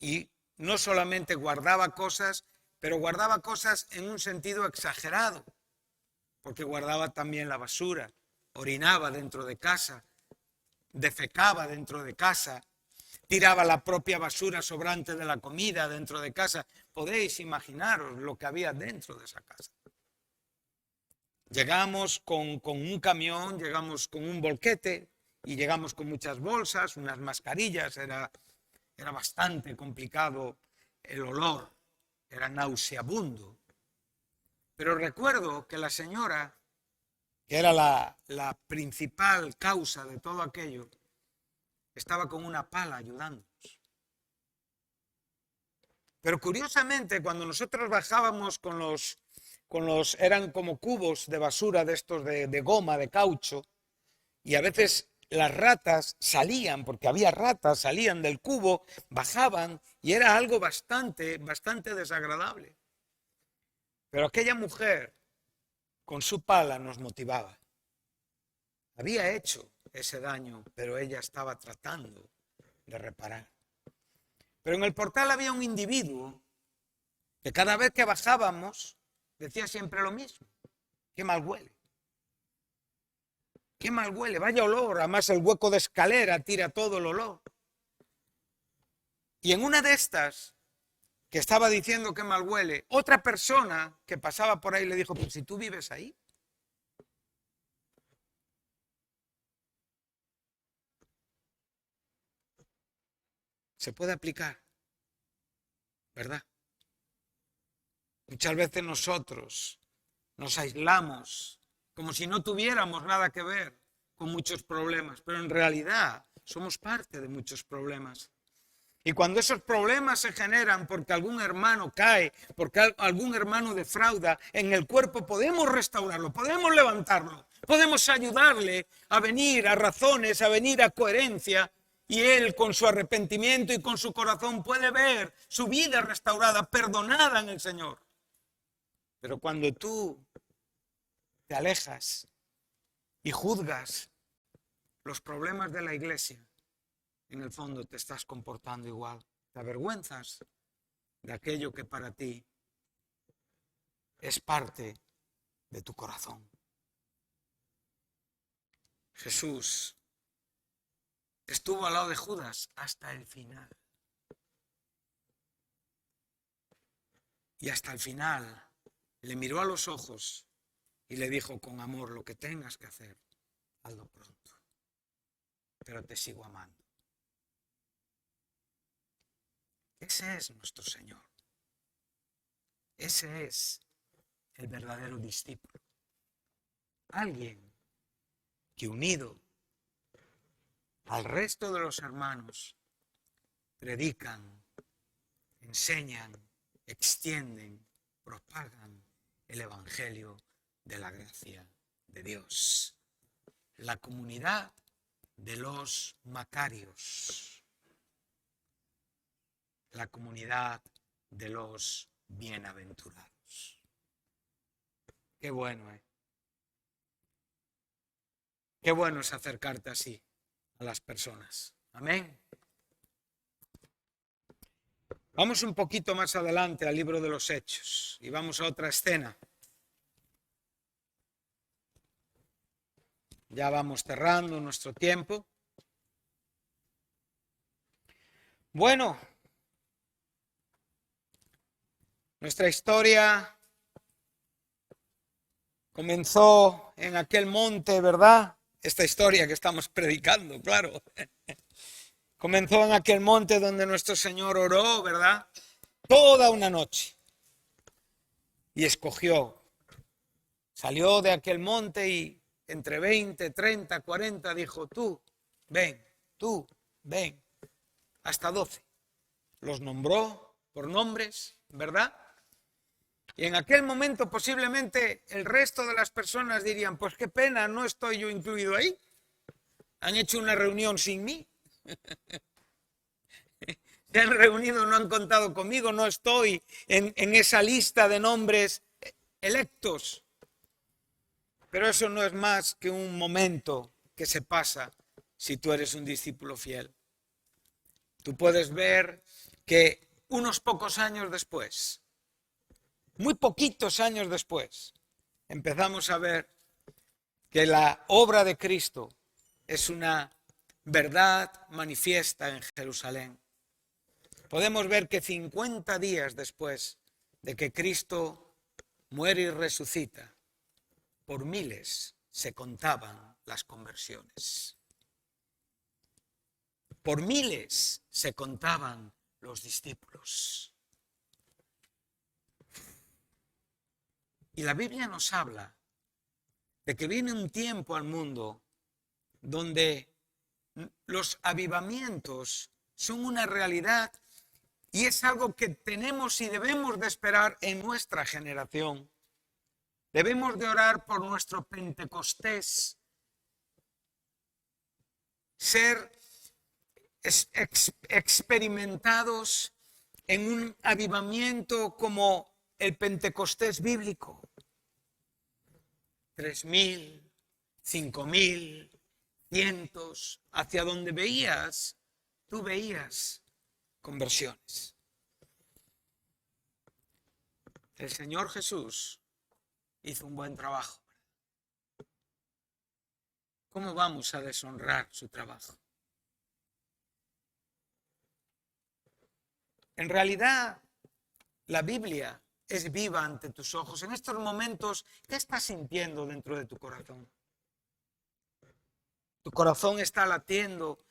Speaker 1: Y no solamente guardaba cosas, pero guardaba cosas en un sentido exagerado, porque guardaba también la basura, orinaba dentro de casa, defecaba dentro de casa, tiraba la propia basura sobrante de la comida dentro de casa. Podéis imaginaros lo que había dentro de esa casa. Llegamos con un camión, llegamos con un volquete y llegamos con muchas bolsas, unas mascarillas, era bastante complicado el olor, era nauseabundo. Pero recuerdo que la señora, que era la principal causa de todo aquello, estaba con una pala ayudándonos. Pero curiosamente, cuando nosotros bajábamos con los eran como cubos de basura de estos de goma, de caucho, y a veces las ratas salían, porque había ratas, salían del cubo, bajaban, y era algo bastante desagradable. Pero aquella mujer, con su pala, nos motivaba. Había hecho ese daño, pero ella estaba tratando de reparar. Pero en el portal había un individuo que cada vez que bajábamos decía siempre lo mismo. Qué mal huele. Qué mal huele, vaya olor. Además el hueco de escalera tira todo el olor. Y en una de estas, que estaba diciendo que mal huele, otra persona que pasaba por ahí le dijo, pues si tú vives ahí. Se puede aplicar, ¿verdad? Muchas veces nosotros nos aislamos como si no tuviéramos nada que ver con muchos problemas, pero en realidad somos parte de muchos problemas. Y cuando esos problemas se generan porque algún hermano cae, porque algún hermano defrauda, en el cuerpo podemos restaurarlo, podemos levantarlo, podemos ayudarle a venir a razones, a venir a coherencia, y él con su arrepentimiento y con su corazón puede ver su vida restaurada, perdonada en el Señor. Pero cuando tú te alejas y juzgas los problemas de la iglesia, en el fondo te estás comportando igual. Te avergüenzas de aquello que para ti es parte de tu corazón. Jesús estuvo al lado de Judas hasta el final. Y hasta el final le miró a los ojos y le dijo con amor, lo que tengas que hacer, hazlo pronto. Pero te sigo amando. Ese es nuestro Señor. Ese es el verdadero discípulo. Alguien que unido al resto de los hermanos predican, enseñan, extienden, propagan el Evangelio de la gracia de Dios. La comunidad de los Macarios. La comunidad de los bienaventurados. Qué bueno, ¿eh? Qué bueno es acercarte así a las personas. Amén. Vamos un poquito más adelante al libro de los Hechos y vamos a otra escena. Ya vamos cerrando nuestro tiempo. Bueno, nuestra historia comenzó en aquel monte, ¿verdad? Esta historia que estamos predicando, claro. Comenzó en aquel monte donde nuestro Señor oró, ¿verdad? Toda una noche. Y escogió. Salió de aquel monte y entre 20, 30, 40 dijo, tú, ven, hasta 12. Los nombró por nombres, ¿verdad? Y en aquel momento posiblemente el resto de las personas dirían, pues qué pena, no estoy yo incluido ahí. Han hecho una reunión sin mí. Se han reunido, no han contado conmigo, no estoy en esa lista de nombres electos. Pero eso no es más que un momento que se pasa si tú eres un discípulo fiel. Tú puedes ver que unos pocos años después, muy poquitos años después, empezamos a ver que la obra de Cristo es una verdad manifiesta en Jerusalén. Podemos ver que 50 días después de que Cristo muere y resucita, por miles se contaban las conversiones. Por miles se contaban los discípulos. Y la Biblia nos habla de que viene un tiempo al mundo donde los avivamientos son una realidad y es algo que tenemos y debemos de esperar en nuestra generación. Debemos de orar por nuestro Pentecostés, ser experimentados en un avivamiento como el Pentecostés bíblico. 3.000, 5.000, cientos, hacia donde veías, tú veías conversiones. El Señor Jesús hizo un buen trabajo. ¿Cómo vamos a deshonrar su trabajo? En realidad, la Biblia es viva ante tus ojos. En estos momentos, ¿qué estás sintiendo dentro de tu corazón? Tu corazón está latiendo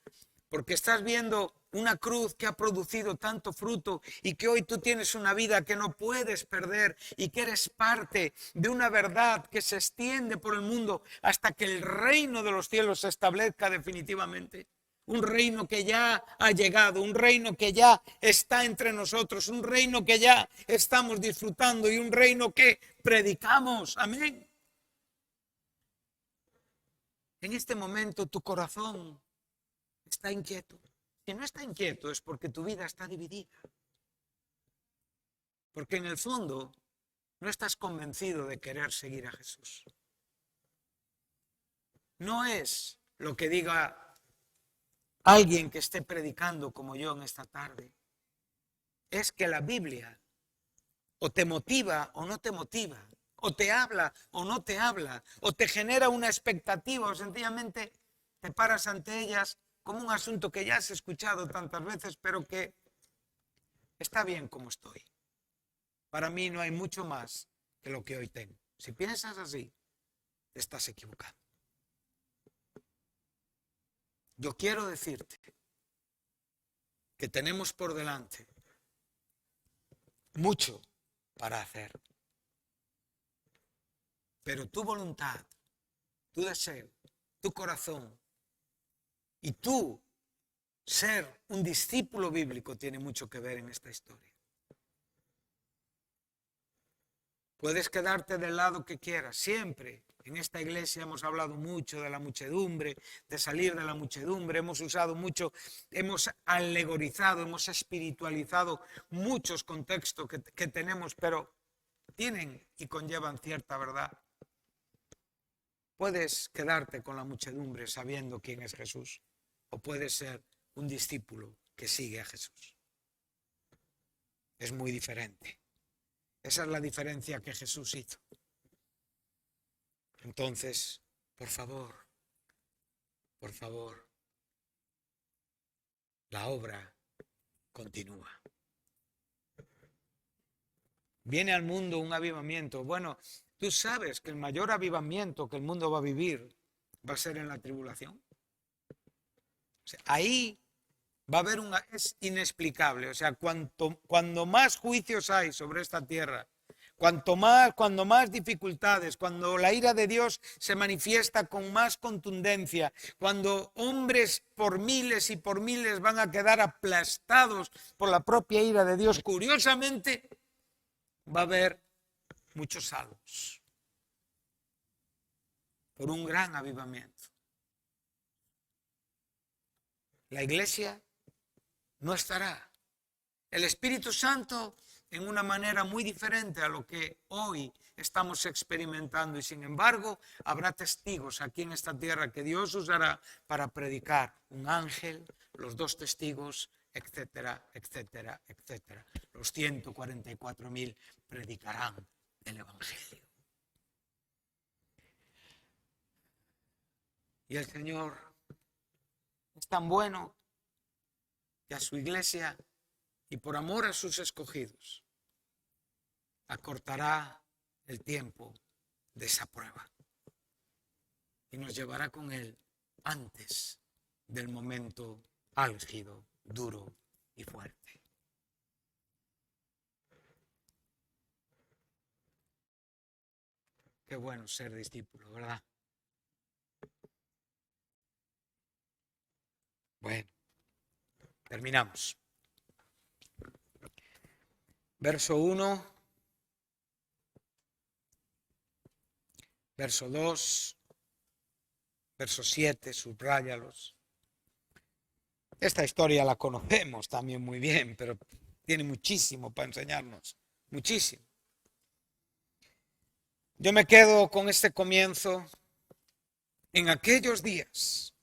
Speaker 1: porque estás viendo una cruz que ha producido tanto fruto y que hoy tú tienes una vida que no puedes perder y que eres parte de una verdad que se extiende por el mundo hasta que el reino de los cielos se establezca definitivamente. Un reino que ya ha llegado, un reino que ya está entre nosotros, un reino que ya estamos disfrutando y un reino que predicamos. Amén. En este momento tu corazón está inquieto. Si no está inquieto es porque tu vida está dividida. Porque en el fondo no estás convencido de querer seguir a Jesús. No es lo que diga alguien que esté predicando como yo en esta tarde. Es que la Biblia o te motiva o no te motiva, o te habla o no te habla, o te genera una expectativa o sencillamente te paras ante ellas como un asunto que ya has escuchado tantas veces, pero que está bien como estoy. Para mí no hay mucho más que lo que hoy tengo. Si piensas así, te estás equivocando. Yo quiero decirte que tenemos por delante mucho para hacer. Pero tu voluntad, tu deseo, tu corazón y tú ser un discípulo bíblico tiene mucho que ver en esta historia. Puedes quedarte del lado que quieras. Siempre en esta iglesia hemos hablado mucho de la muchedumbre, de salir de la muchedumbre. Hemos usado mucho, hemos alegorizado, hemos espiritualizado muchos contextos que tenemos, pero tienen y conllevan cierta verdad. Puedes quedarte con la muchedumbre sabiendo quién es Jesús, o puedes ser un discípulo que sigue a Jesús. Es muy diferente. Esa es la diferencia que Jesús hizo. Entonces, por favor, la obra continúa. Viene al mundo un avivamiento. Bueno, tú sabes que el mayor avivamiento que el mundo va a vivir va a ser en la tribulación. O sea, ahí va a haber es inexplicable. O sea, cuando más juicios hay sobre esta tierra, cuando más dificultades, cuando la ira de Dios se manifiesta con más contundencia, cuando hombres por miles y por miles van a quedar aplastados por la propia ira de Dios, curiosamente va a haber muchos salvos por un gran avivamiento. La iglesia no estará. El Espíritu Santo en una manera muy diferente a lo que hoy estamos experimentando y sin embargo habrá testigos aquí en esta tierra que Dios usará para predicar. Un ángel, los 2 testigos, etcétera, etcétera, etcétera. Los 144.000 predicarán el Evangelio. Y el Señor es tan bueno que a su iglesia y por amor a sus escogidos acortará el tiempo de esa prueba. y nos llevará con Él antes del momento álgido, duro y fuerte. Qué bueno ser discípulo, ¿verdad? Bueno, terminamos. Verso 1, verso 2, verso 7, subráyalos. Esta historia la conocemos también muy bien, pero tiene muchísimo para enseñarnos, muchísimo. Yo me quedo con este comienzo. En aquellos días,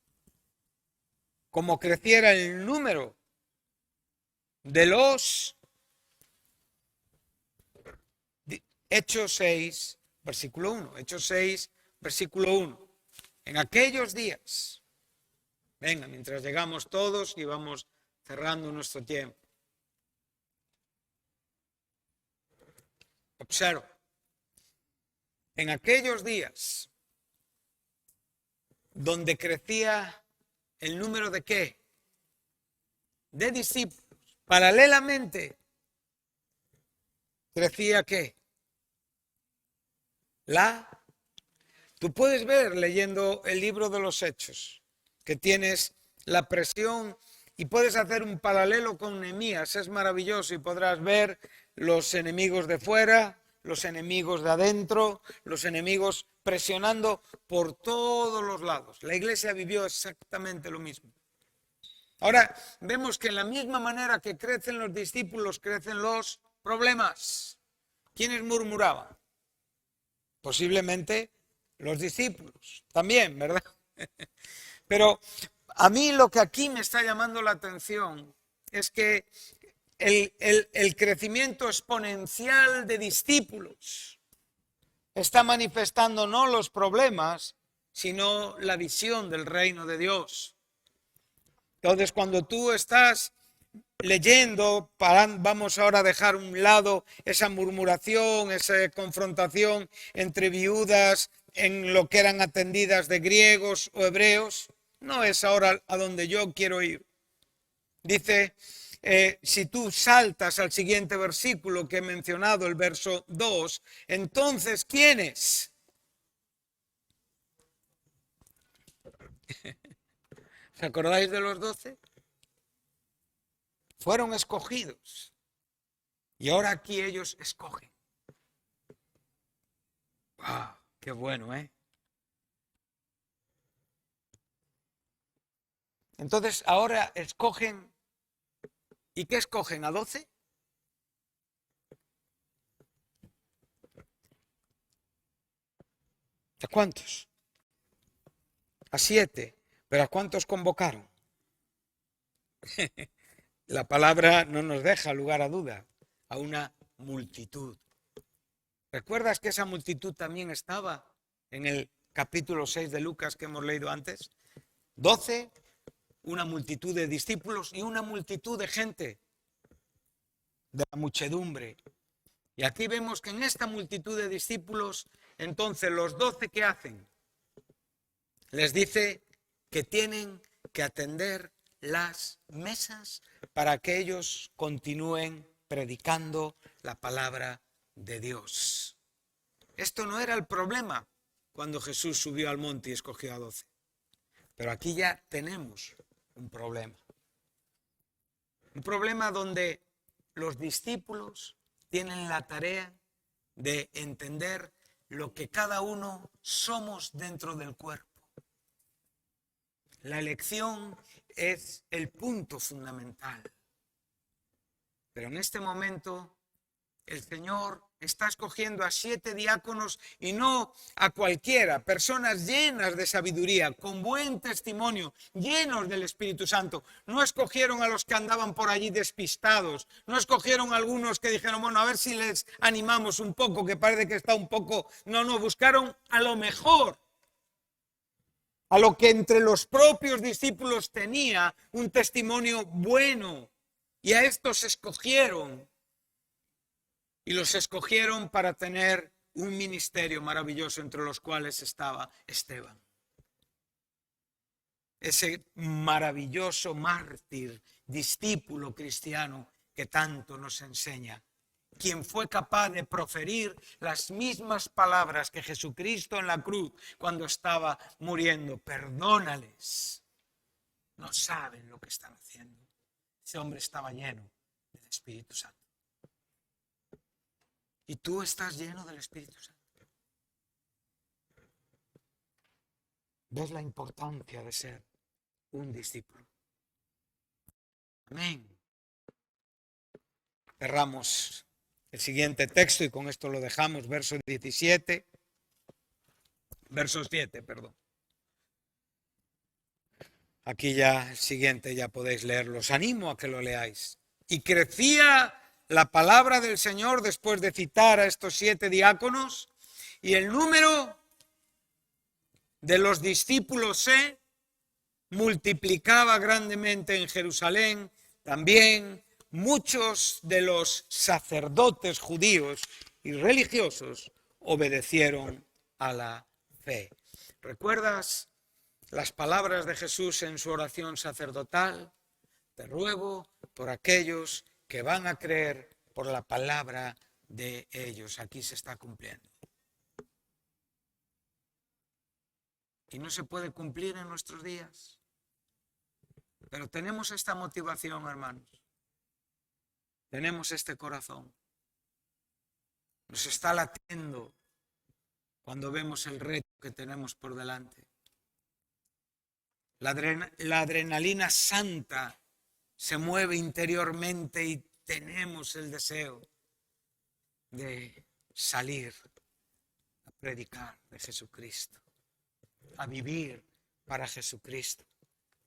Speaker 1: como creciera el número de los Hechos 6, versículo 1, Hechos 6, versículo 1. En aquellos días, venga, mientras llegamos todos y vamos cerrando nuestro tiempo. Observa, en aquellos días, donde crecía el número de ¿qué? De discípulos. Paralelamente, crecía ¿qué? Tú puedes ver leyendo el libro de los Hechos, que tienes la presión y puedes hacer un paralelo con Nehemías. Es maravilloso y podrás ver los enemigos de fuera, los enemigos de adentro, los enemigos presionando por todos los lados. La iglesia vivió exactamente lo mismo. Ahora vemos que en la misma manera que crecen los discípulos, crecen los problemas. ¿Quiénes murmuraban? Posiblemente los discípulos también, ¿verdad? Pero a mí lo que aquí me está llamando la atención es que el crecimiento exponencial de discípulos está manifestando no los problemas, sino la visión del reino de Dios. Entonces, cuando tú estás leyendo, vamos ahora a dejar a un lado esa murmuración, esa confrontación entre viudas en lo que eran atendidas de griegos o hebreos. No es ahora a donde yo quiero ir. Dice, si tú saltas al siguiente versículo que he mencionado, el verso 2, entonces, ¿quiénes? ¿Os acordáis de los 12? Fueron escogidos. Y ahora aquí ellos escogen. ¡Wow! ¡Qué bueno, eh! Entonces ahora escogen. ¿Y qué escogen? ¿A 12? ¿A cuántos? A 7. ¿Pero a cuántos convocaron? La palabra no nos deja lugar a duda. A una multitud. ¿Recuerdas que esa multitud también estaba en el capítulo 6 de Lucas que hemos leído antes? 12, una multitud de discípulos y una multitud de gente, de la muchedumbre. Y aquí vemos que en esta multitud de discípulos, entonces los 12, ¿qué hacen? Les dice que tienen que atender las mesas para que ellos continúen predicando la palabra de Dios. Esto no era el problema cuando Jesús subió al monte y escogió a 12. Pero aquí ya tenemos un problema. Un problema donde los discípulos tienen la tarea de entender lo que cada uno somos dentro del cuerpo. La elección es el punto fundamental. Pero en este momento el Señor está escogiendo a 7 diáconos y no a cualquiera, personas llenas de sabiduría, con buen testimonio, llenos del Espíritu Santo. No escogieron a los que andaban por allí despistados, no escogieron a algunos que dijeron, bueno, a ver si les animamos un poco, que parece que está un poco... No, buscaron a lo mejor, a lo que entre los propios discípulos tenía un testimonio bueno, y a estos escogieron. Y los escogieron para tener un ministerio maravilloso, entre los cuales estaba Esteban. ese maravilloso mártir, discípulo cristiano que tanto nos enseña, quien fue capaz de proferir las mismas palabras que Jesucristo en la cruz cuando estaba muriendo: perdónales, no saben lo que están haciendo. Ese hombre estaba lleno del Espíritu Santo. ¿Y tú estás lleno del Espíritu Santo? ¿Ves la importancia de ser un discípulo? Amén. Cerramos el siguiente texto y con esto lo dejamos, verso 17, verso 7, perdón. Aquí ya el siguiente ya podéis leerlo. Os animo a que lo leáis. Y crecía la palabra del Señor después de citar a estos 7 diáconos, y el número de los discípulos se multiplicaba grandemente en Jerusalén. También muchos de los sacerdotes judíos y religiosos obedecieron a la fe. ¿Recuerdas las palabras de Jesús en su oración sacerdotal? Te ruego por aquellos que van a creer por la palabra de ellos. Aquí se está cumpliendo. Y no se puede cumplir en nuestros días. Pero tenemos esta motivación, hermanos. Tenemos este corazón. Nos está latiendo cuando vemos el reto que tenemos por delante. La adrenalina santa se mueve interiormente y tenemos el deseo de salir a predicar de Jesucristo, a vivir para Jesucristo,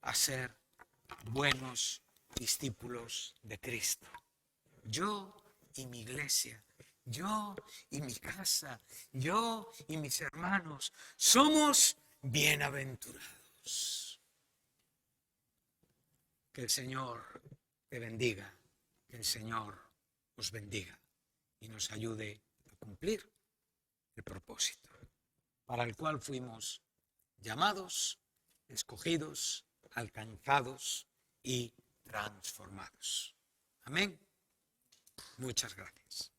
Speaker 1: a ser buenos discípulos de Cristo. Yo y mi iglesia, yo y mi casa, yo y mis hermanos somos bienaventurados. Que el Señor te bendiga, que el Señor os bendiga y nos ayude a cumplir el propósito para el cual fuimos llamados, escogidos, alcanzados y transformados. Amén. Muchas gracias.